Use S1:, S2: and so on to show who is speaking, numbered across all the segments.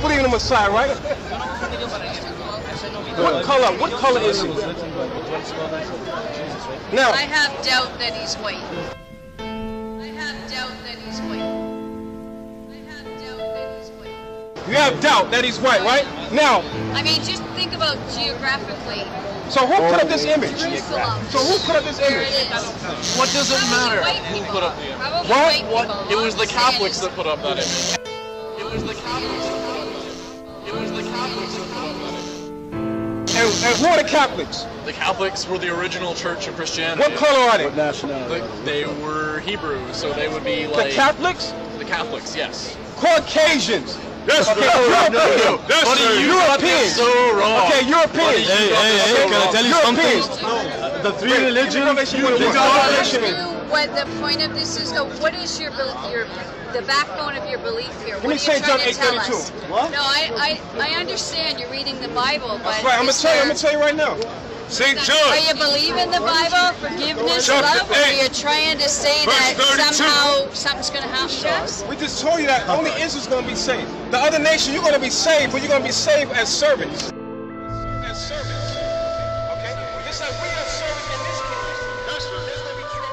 S1: believe in the Messiah, right? What color? What color is he? Now,
S2: I have doubt that he's white. I have doubt that he's white. I have doubt that he's white.
S1: You have doubt that he's white, right? Now,
S2: I mean, just think about geographically.
S1: so who put up this image?
S2: Jerusalem.
S1: So who put up this
S2: There
S1: image?
S2: it is.
S3: What does it matter
S2: White
S3: who
S2: people.
S3: put up the image?
S2: Probably
S1: What?
S2: white people.
S3: It was the
S2: All I'm
S3: Catholics
S2: saying
S3: that put up that image. It was the Catholics that put up that image. It was the Catholics that put up that image.
S1: And who are the Catholics?
S3: The Catholics were the original church of Christianity.
S1: What color are they?
S3: They were Hebrew, so they would be
S1: The
S3: like...
S1: Catholics?
S3: The Catholics, yes.
S1: Caucasians.
S4: That's
S1: Okay,
S4: right.
S1: European.
S4: That's
S3: Buddy,
S4: right.
S3: you got this so wrong.
S1: Okay, Europeans.
S3: Buddy,
S5: Can I tell you something?
S1: Europeans.
S5: The three religions.
S2: What the point of this is, though, what is the backbone of your belief here?
S1: Give me
S2: What are you
S1: St. John
S2: trying to tell
S1: 8:32.
S2: us?
S5: What?
S2: No, I understand you're reading the Bible, but
S1: That's right. I'm gonna tell you right now.
S4: St.
S2: are
S4: John.
S2: you believe in the Bible, forgiveness,
S4: Chapter
S2: love, or
S4: 8,
S2: you're trying to say
S4: verse
S2: that
S4: 32.
S2: somehow something's going to happen to us?
S1: We just told you that only Israel's going to be saved. The other nation, you're going to be saved, but you're going to be saved as servants. As servants. Okay? Just like we are servants in this kingdom. That's right. There's going to be true.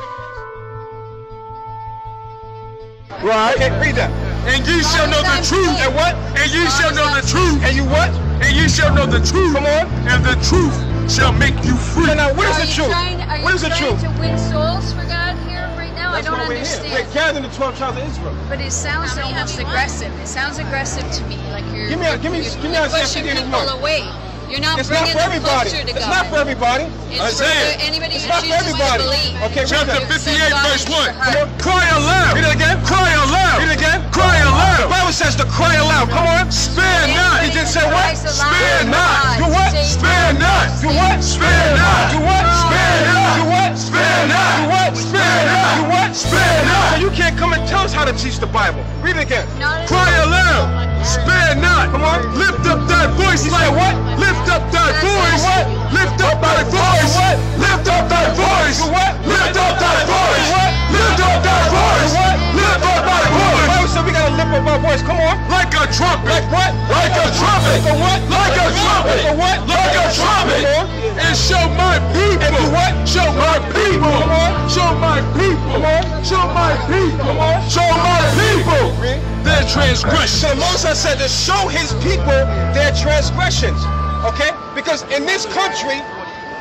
S1: Right. Okay, read that.
S4: And ye shall know the truth.
S1: And what?
S4: And ye shall know the truth.
S1: And you what?
S4: And ye shall know the truth.
S1: Come on.
S4: And the truth shall make you free.
S1: Now, what is
S2: Are
S1: the
S2: you
S1: truth?
S2: trying,
S1: What is the truth?
S2: to win souls for God here right now?
S1: That's
S2: I don't
S1: why we're
S2: understand.
S1: here. We're gathering the 12 tribes of Israel.
S2: But it sounds almost aggressive. It sounds aggressive to me, like you're,
S1: Give me
S2: you're pushing
S1: Isaiah 51.
S2: people away. You're not
S1: It's not
S2: bringing
S1: for
S2: them
S1: everybody.
S2: closer to
S1: It's
S2: God.
S1: not for everybody.
S2: It's
S4: Isaiah.
S2: for anybody
S1: It's
S2: who
S1: not for
S2: chooses to
S1: everybody.
S2: believe.
S1: Okay, read
S4: Chapter
S1: that.
S4: 58, verse 1.
S2: Heart.
S4: Cry aloud.
S1: Read it again.
S4: Cry aloud.
S1: Read it again.
S4: Cry
S1: The
S4: aloud.
S1: Bible says to cry aloud. Come on.
S4: Spare not.
S1: He just said what?
S4: Spare not.
S1: Do what?
S4: Spare not.
S1: Do what?
S4: Spare not.
S1: Do what?
S4: Spare not.
S1: Do what?
S4: Spare not.
S1: Do what?
S4: Spare not.
S1: Do what?
S4: Spare not.
S1: So you can't come and tell us how to teach the Bible. Read it again.
S4: Cry aloud. Spare not.
S1: Come on.
S4: Lift up thy voice
S1: He
S4: like
S1: said what?
S4: Lift up thy voice.
S1: What?
S4: Lift up thy voice.
S1: What?
S4: Lift up thy voice.
S1: Do what?
S4: Lift up thy voice.
S1: What?
S4: Lift up thy voice.
S1: What?
S4: Lift up thy
S1: The
S4: voice.
S1: Bible said we gotta lift up our voice. Come on.
S4: Like a trumpet.
S1: Like what?
S4: Like a trumpet.
S1: For what?
S4: Like a trumpet.
S1: For what?
S4: Like a trumpet.
S1: Come on.
S4: And show my people.
S1: And do what?
S4: Show my people.
S1: Come on.
S4: Show my people.
S1: Come on.
S4: Show my people.
S1: Come on.
S4: Show my people
S1: Read.
S4: their transgression.
S1: So Moses said to show his people their transgressions. Okay? Because in this country,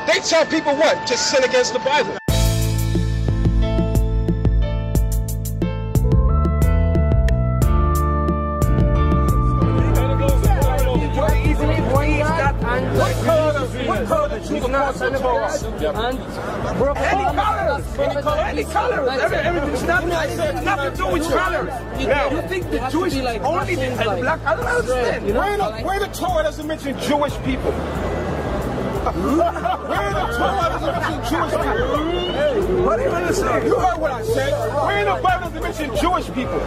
S1: they tell people what? To sin against the Bible.
S6: What color the truth not in the Torah? Any colors. Everything's nothing. Nothing to do with colors. You think the Jewish only the black? I don't understand.
S1: Where the Torah doesn't mention Jewish people? Where the Torah doesn't mention Jewish people?
S6: What do you understand?
S1: You heard what I said. Where in the Bible doesn't mention Jewish people?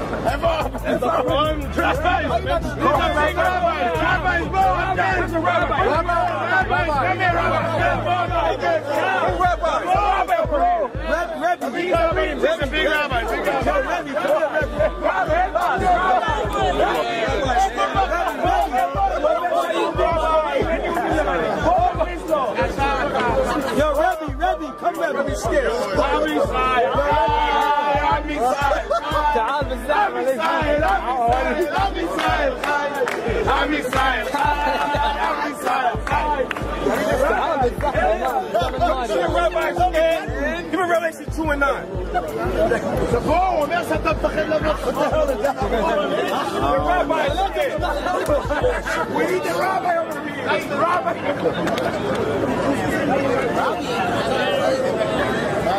S6: Yo, Rebbe, come here, don't be scared.
S1: Give me Revelation 2 and 9. Rabbi, look at it. We need the rabbi over here. That's the rabbi.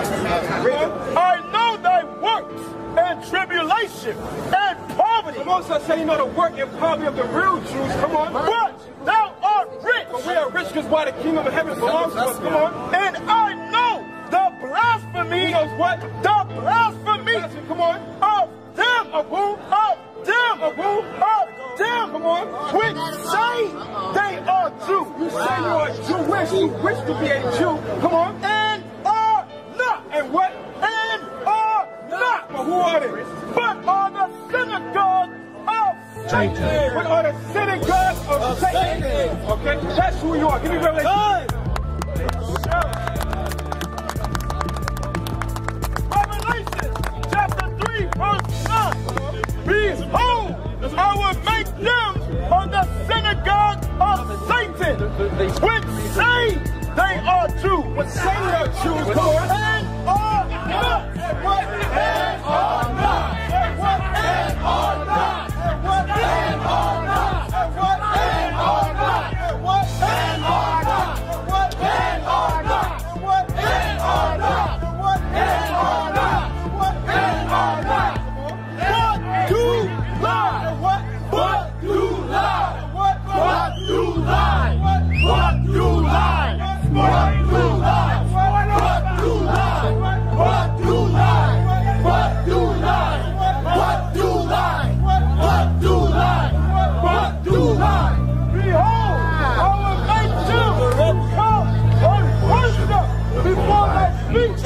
S6: I know thy works and tribulation and poverty.
S1: Moses said, you know the work and poverty of the real Jews. Come on.
S6: But thou art rich.
S1: But we are rich because why the kingdom of heaven belongs to us. Come on.
S6: And I know the blasphemy.
S1: He knows what?
S6: The blasphemy.
S1: Come on.
S6: Of them. Of who? Of them.
S1: Of who?
S6: Of them.
S1: Come on.
S6: Which say they are Jews.
S1: You say you are Jewish. You wish to be a Jew. Come on.
S6: And are not.
S1: And what?
S6: And are not.
S1: But who are they?
S6: But are the synagogue of
S4: Satan.
S6: What are the synagogue of Satan? Okay, that's who you are. Give me Revelation. Revelation chapter 3, verse 9. Behold, I will make them of the synagogue of Satan, which say they are Jews. What say they are Jews? And are not. And what? And are not. And what? And are not. And what? And are not. And what? And are not. And what? And are not. And what? And are not. And what? And are not. And what? And are not. And what? And are not. What do lie? And what? What do lie? And what? What do lie? What? What do lie? What do lie? What do lie? What do lie? What do lie? What do lie? What do lie? What do lie? Behold, I will make them come and worship before thy feet.